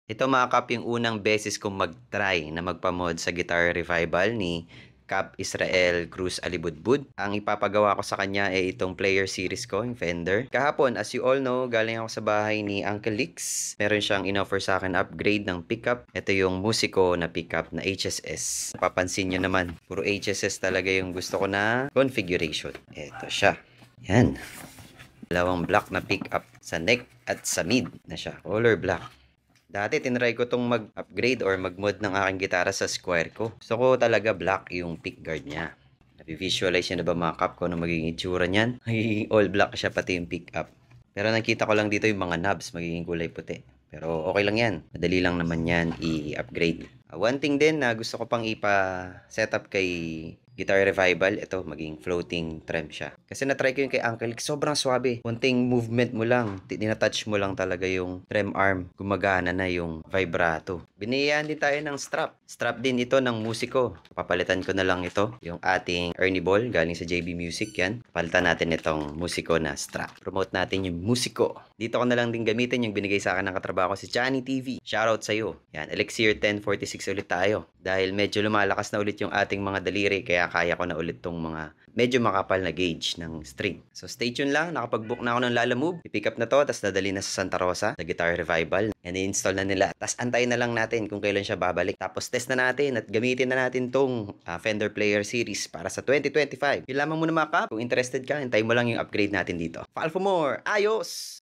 Ito mga Kap, yung unang beses kong mag-try na magpa-mod sa Guitar Revival ni Kap Israel Cruz Alibudbud. Ang ipapagawa ko sa kanya ay itong player series ko, yung Fender. Kahapon, as you all know, galing ako sa bahay ni Uncle Lix. Meron siyang inoffer sa akin upgrade ng pickup. Ito yung Musico na pickup na HSS. Papansin nyo naman, puro HSS talaga yung gusto ko na configuration. Ito siya. Yan. Dalawang black na pickup sa neck at sa mid na siya. Color black. Dati tinry ko tong mag-upgrade or mag-mod ng aking gitara sa Squire ko. Gusto ko talaga black yung pick guard niya. Nabi-visualize nyo na ba mga Kap ko na magiging itsura niyan? Magiging all black siya pati yung pick up. Pero nakita ko lang dito yung mga knobs magiging kulay puti. Pero okay lang yan. Madali lang naman yan i-upgrade. One thing din na gusto ko pang ipa-setup kay Guitar Revival, ito, maging floating trem siya. Kasi na-try ko yung kay Uncle, sobrang swabe. Kunting movement mo lang, tinatouch mo lang talaga yung trem arm. Gumagana na yung vibrato. Biniyaan din tayo ng strap. Strap din ito ng Musico. Papalitan ko na lang ito, yung ating Ernie Ball, galing sa JB Music yan. Palitan natin itong Musico na strap. Promote natin yung Musico. Dito ko na lang din gamitin yung binigay sa akin ng katrabaho ko si Johnny TV. Shoutout sa'yo. Yan, Elixir 1046 ulit tayo. Dahil medyo lumalakas na ulit yung ating mga daliri, kaya kaya ko na ulit tong mga medyo makapal na gauge ng string. So stay tuned lang, nakapag-book na ako ng Lala Move. I-pick up na to, tapos nadali na sa Santa Rosa, sa Guitar Revival. And i-install na nila. Tapos antayin na lang natin kung kailan siya babalik. Tapos test na natin at gamitin na natin tong Fender Player Series para sa 2025. Yung lamang mo na mga Kap, kung interested ka, hintayin mo lang yung upgrade natin dito. File for more! Ayos!